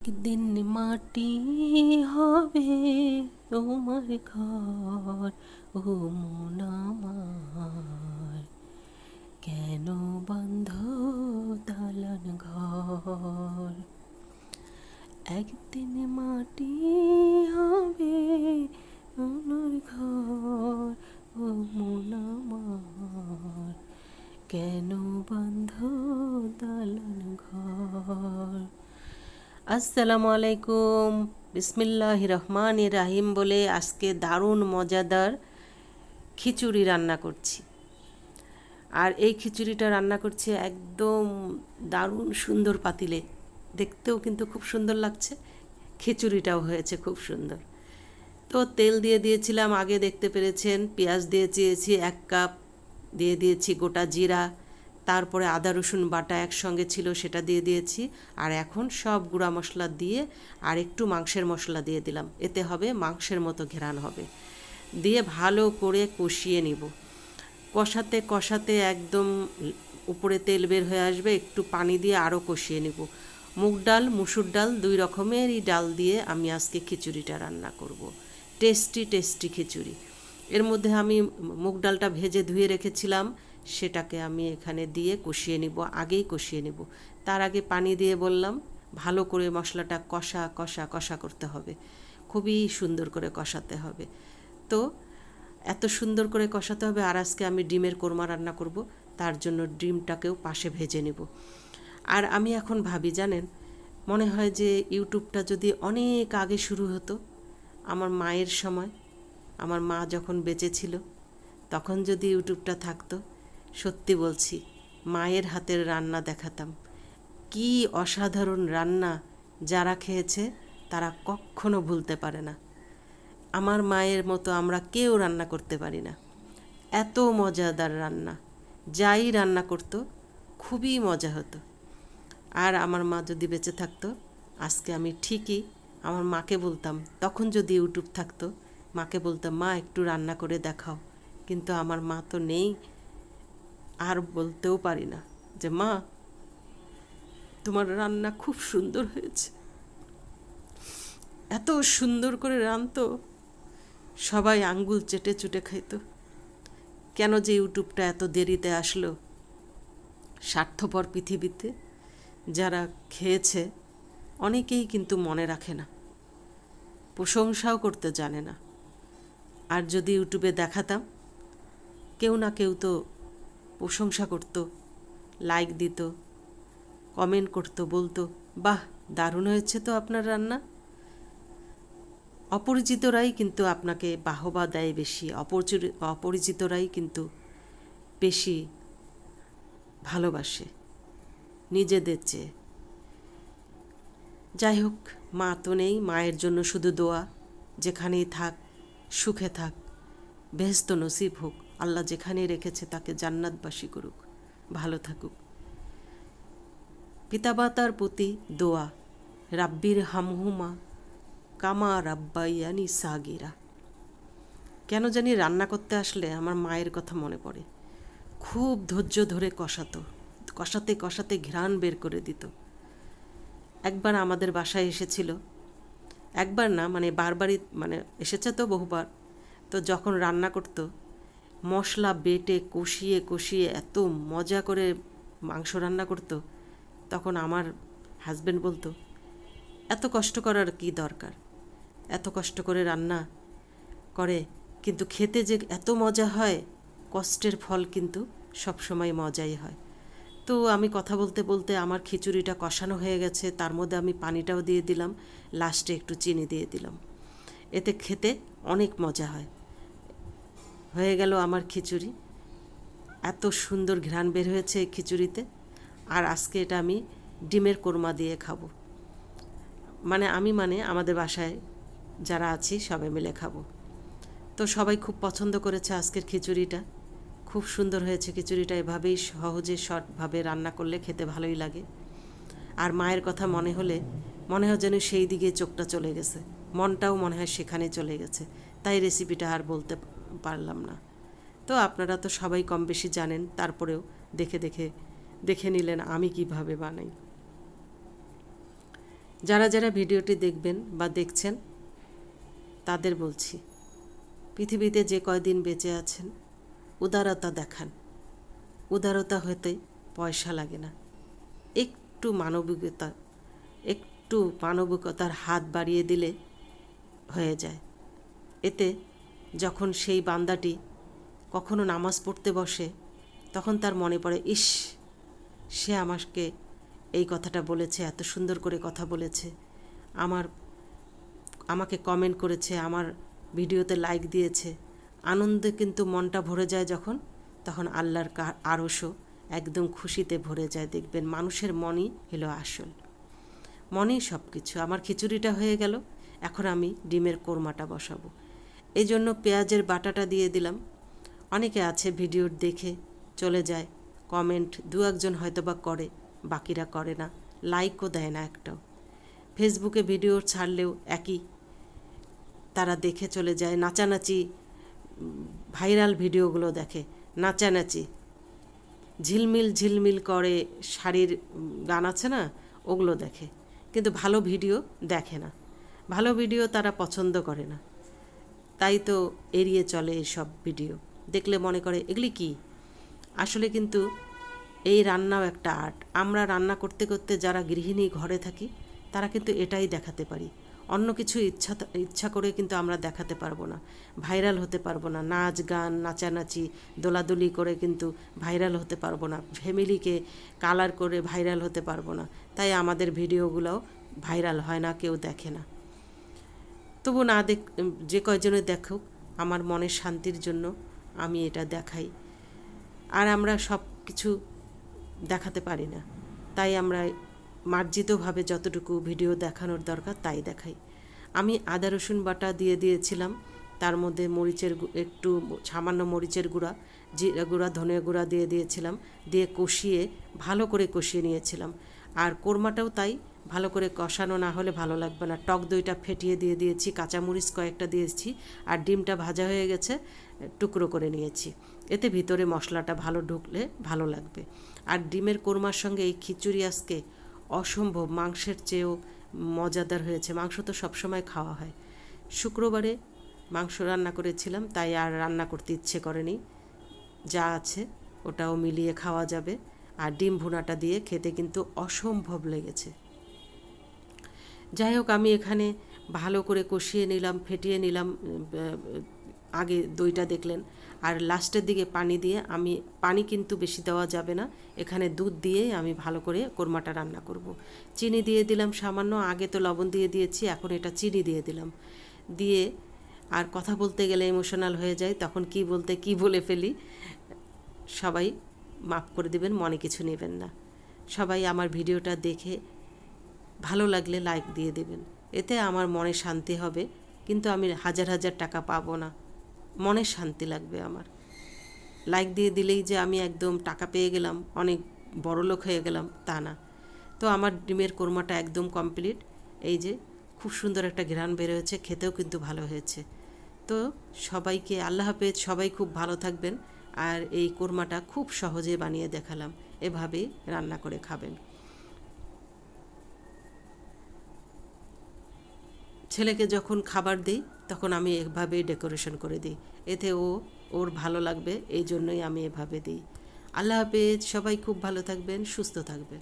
একদিন মাটি হবে তোমার ঘর, ও মন আমার, কেন বন্ধ দালান ঘর। একদিন মাটি হবে তোমার ঘর, ও মন আমার, কেন বন্ধ দালান ঘর। আসসালামু আলাইকুম, বিসমিল্লাহির রহমানির রাহিম বলে আজকে দারুণ মজাদার খিচুড়ি রান্না করছি। আর এই খিচুড়িটা রান্না করছি একদম দারুণ সুন্দর পাতিলে, দেখতেও কিন্তু খুব সুন্দর লাগছে, খিচুড়িটাও হয়েছে খুব সুন্দর। তো তেল দিয়ে দিয়েছিলাম, আগে দেখতে পেরেছেন, পেঁয়াজ দিয়ে দিয়েছি 1 কাপ, দিয়ে দিয়েছি গোটা জিরা, তারপরে আদা রসুন বাটা একসঙ্গে ছিল সেটা দিয়ে দিয়েছি। আর এখন সব গুঁড়া মশলা দিয়ে আর একটু মাংসের মশলা দিয়ে দিলাম, এতে হবে মাংসের মতো ঘ্রাণ হবে। দিয়ে ভালো করে কষিয়ে নিব। কষাতে কষাতে একদম উপরে তেল বের হয়ে আসবে, একটু পানি দিয়ে আরও কষিয়ে নিব। মুগ ডাল মুসুর ডাল 2 রকমেরই ডাল দিয়ে আমি আজকে খিচুড়িটা রান্না করব। টেস্টি টেস্টি খিচুড়ি। এর মধ্যে আমি মুগ ডালটা ভেজে ধুয়ে রেখেছিলাম, সেটাকে আমি এখানে দিয়ে কষিয়ে নিব, আগেই কষিয়ে নিব। তার আগে পানি দিয়ে বললাম ভালো করে মশলাটা কষা কষা কষা করতে হবে, খুবই সুন্দর করে কষাতে হবে। তো এত সুন্দর করে কষাতে হবে। আর আজকে আমি ডিমের কোরমা রান্না করব, তার জন্য ডিমটাকেও পাশে ভেজে নেব। আর আমি এখন ভাবি জানেন, মনে হয় যে ইউটিউবটা যদি অনেক আগে শুরু হতো, আমার মায়ের সময়, আমার মা যখন বেঁচে ছিল তখন যদি ইউটিউবটা থাকতো, সত্যি বলছি মায়ের হাতের রান্না দেখাতাম। কি অসাধারণ রান্না, যারা খেয়েছে তারা কখনো ভুলতে পারে না। আমার মায়ের মতো আমরা কেউ রান্না করতে পারি না, এত মজাদার রান্না। যাই রান্না করতো খুবই মজা হতো। আর আমার মা যদি বেঁচে থাকতো, আজকে আমি ঠিকই আমার মাকে বলতাম, তখন যদি ইউটিউব থাকতো, মাকে বলতাম মা একটু রান্না করে দেখাও। কিন্তু আমার মা তো নেই, আর বলতেও পারি না যে মা তোমার রান্না খুব সুন্দর হয়েছে। এত সুন্দর করে রাঁধতো, সবাই আঙ্গুল চেটে চুটে খাইতো। কেন যে ইউটিউবটা এত দেরিতে আসলো, স্বার্থপর পৃথিবীতে যারা খেয়েছে অনেকেই কিন্তু মনে রাখে না, প্রশংসাও করতে জানে না। আর যদি ইউটিউবে দেখাতাম, কেউ না কেউ তো প্রশংসা করতো, লাইক দিত, কমেন্ট করতো, বলতো বাহ দারুণ হয়েছে তো আপনার রান্না। অপরিচিতরাই কিন্তু আপনাকে বাহবা দেয় বেশি, অপরিচিতরাই কিন্তু বেশি ভালোবাসে নিজেদের চেয়ে। যাই হোক, মা তো নেই, মায়ের জন্য শুধু দোয়া, যেখানেই থাক সুখে থাক, বেহেশত নসিব হোক, আল্লাহ যেখানেই রেখেছে তাকে জান্নাতবাসী করুক, ভালো থাকুক। পিতামাতার প্রতি দোয়া, রাব্বির হামহুমা কামা রাব্বাইয়ানি সাগিরা। কেন জানি রান্না করতে আসলে আমার মায়ের কথা মনে পড়ে। খুব ধৈর্য ধরে কষাতো, কষাতে কষাতে ঘ্রাণ বের করে দিত। একবার আমাদের বাসায় এসেছিল, একবার না মানে বারবারই, মানে এসেছে তো বহুবার। তো যখন রান্না করতো, মশলা বেটে কষিয়ে কষিয়ে এত মজা করে মাংস রান্না করতো, তখন আমার হাজবেন্ড বলতো এত কষ্ট করার কি দরকার, এত কষ্ট করে রান্না করে কিন্তু খেতে যে এত মজা হয়, কষ্টের ফল কিন্তু সবসময় মজাই হয়। তো আমি কথা বলতে বলতে আমার খিচুড়িটা কষানো হয়ে গেছে, তার মধ্যে আমি পানিটাও দিয়ে দিলাম, লাস্টে একটু চিনি দিয়ে দিলাম, এতে খেতে অনেক মজা হয়। হয়ে গেল আমার খিচুড়ি, এত সুন্দর ঘ্রাণ বের হয়েছে এই খিচুড়িতে। আর আজকে এটা আমি ডিমের কোরমা দিয়ে খাবো, মানে আমাদের বাসায় যারা আছি সবাই মিলে খাবো। তো সবাই খুব পছন্দ করেছে আজকের খিচুড়িটা, খুব সুন্দর হয়েছে খিচুড়িটা। এভাবেই সহজে শর্টভাবে রান্না করলে খেতে ভালোই লাগে। আর মায়ের কথা মনে হলে মনে হয় যেন সেই দিকে চোখটা চলে গেছে, মনটাও মনে হয় সেখানে চলে গেছে, তাই রেসিপিটা আর বলতে পারলাম না। তো আপনারা তো সবাই কম বেশি জানেন, তারপরেও দেখে নিলেন আমি কিভাবে বানাই। যারা যারা ভিডিওটি দেখবেন বা দেখছেন তাদের বলছি, পৃথিবীতে যে কয়দিন বেঁচে আছেন উদারতা দেখান। উদারতা হতে পয়সা লাগে না, একটু মানবিকতার হাত বাড়িয়ে দিলে হয়ে যায়। এতে যখন সেই বান্দাটি কখনো নামাজ পড়তে বসে তখন তার মনে পড়ে, ইস, সে আমাকে এই কথাটা বলেছে, এত সুন্দর করে কথা বলেছে, আমাকে কমেন্ট করেছে, আমার ভিডিওতে লাইক দিয়েছে। আনন্দে কিন্তু মনটা ভরে যায় তখন আল্লাহর আরশও একদম খুশিতে ভরে যায়। দেখবেন মানুষের মনই হলো আসল, মনেই সব কিছু। আমার খিচুড়িটা হয়ে গেল, এখন আমি ডিমের কোরমাটা বসাবো। এই জন্য পেঁয়াজের বাটাটা দিয়ে দিলাম। অনেকে আছে ভিডিও দেখে চলে যায়, কমেন্ট দু একজন হয়তো বা করে, বাকিরা করে না, লাইকও দেয় না একটাও। ফেসবুকে ভিডিও ছাড়লেও একই, তারা দেখে চলে যায়, নাচানাচি ভাইরাল ভিডিওগুলো দেখে, নাচানাচি ঝিলমিল ঝিলমিল করে শাড়ির গান আছে না, ওগুলো দেখে, কিন্তু ভালো ভিডিও দেখে না। ভালো ভিডিও তারা পছন্দ করে না, তাই তো এড়িয়ে চলে এইসব ভিডিও। দেখলে মনে করে এগুলি কি। আসলে কিন্তু এই রান্নাও একটা আর্ট। আমরা রান্না করতে করতে যারা গৃহিণী ঘরে থাকি তারা কিন্তু এটাই দেখাতে পারি। অন্য কিছু ইচ্ছা করে কিন্তু আমরা দেখাতে পারবো না, ভাইরাল হতে পারবো না। নাচ গান নাচানাচি দোলাদুলি করে কিন্তু ভাইরাল হতে পারবো না, ফ্যামিলিকে কালার করে ভাইরাল হতে পারবো না। তাই আমাদের ভিডিওগুলোও ভাইরাল হয় না, কেউ দেখে না। তবু না যে কয়জনে দেখুক, আমার মনের শান্তির জন্য আমি এটা দেখাই। আর আমরা সব কিছু দেখাতে পারি না, তাই আমরা মার্জিতভাবে যতটুকু ভিডিও দেখানোর দরকার তাই দেখাই। আমি আদা রসুন বাটা দিয়ে দিয়েছিলাম, তার মধ্যে একটু সামান্য মরিচের গুঁড়া, জিরা গুঁড়া, ধনে গুঁড়া দিয়ে দিয়েছিলাম, দিয়ে কষিয়ে ভালো করে কষিয়ে নিয়েছিলাম। আর কোরমাটাও তাই, ভালো করে কষানো না হলে ভালো লাগবে না। টক দইটা ফেটিয়ে দিয়ে দিয়েছি, কাঁচামরিচ কয়েকটা দিয়েছি, আর ডিমটা ভাজা হয়ে গেছে, টুকরো করে নিয়েছি। এতে ভিতরে মশলাটা ভালো ঢুকলে ভালো লাগবে। আর ডিমের কোরমার সঙ্গে এই খিচুড়ি আজকে অসম্ভব, মাংসের চেয়েও মজাদার হয়েছে। মাংস তো সবসময় খাওয়া হয়, শুক্রবারে মাংস রান্না করেছিলাম, তাই আর রান্না করতে ইচ্ছে করেনি। যা আছে ওটাও মিলিয়ে খাওয়া যাবে। আর ডিম ভুনাটা দিয়ে খেতে কিন্তু অসম্ভব লেগেছে। যাই হোক, আমি এখানে ভালো করে কষিয়ে নিলাম, ফেটিয়ে নিলাম। আগে দইটা দেখলেন, আর লাস্টের দিকে পানি দিয়ে, আমি পানি কিন্তু বেশি দেওয়া যাবে না, এখানে দুধ দিয়ে আমি ভালো করে কোরমাটা রান্না করব। চিনি দিয়ে দিলাম সামান্য, আগে তো লবণ দিয়ে দিয়েছি, এখন এটা চিনি দিয়ে দিলাম। দিয়ে আর কথা বলতে গেলে ইমোশনাল হয়ে যায়, তখন কি বলে ফেলি। সবাই মাফ করে দিবেন, মনে কিছু নেবেন না। সবাই আমার ভিডিওটা দেখে ভালো লাগলে লাইক দিয়ে দেবেন, এতে আমার মনে শান্তি হবে। কিন্তু আমি হাজার হাজার টাকা পাবো না, মনে শান্তি লাগবে আমার। লাইক দিয়ে দিলেই যে আমি একদম টাকা পেয়ে গেলাম, অনেক বড়লোক হয়ে গেলাম, তা না। তো আমার ডিমের কোরমাটা একদম কমপ্লিট। এই যে খুব সুন্দর একটা ঘ্রাণ বের হয়েছে, খেতেও কিন্তু ভালো হয়েছে। তো সবাইকে আল্লাহ হাফেজ, সবাই খুব ভালো থাকবেন। আর এই কোরমাটা খুব সহজে বানিয়ে দেখালাম, এভাবেই রান্না করে খাবেন। ছেলেকে যখন খাবার দিই তখন আমি এভাবেই ডেকোরেশন করে দিই, এতে ওর ভালো লাগবে, এই জন্যই আমি এভাবে দিই। আল্লাহ হাফেজ, সবাই খুব ভালো থাকবেন, সুস্থ থাকবেন।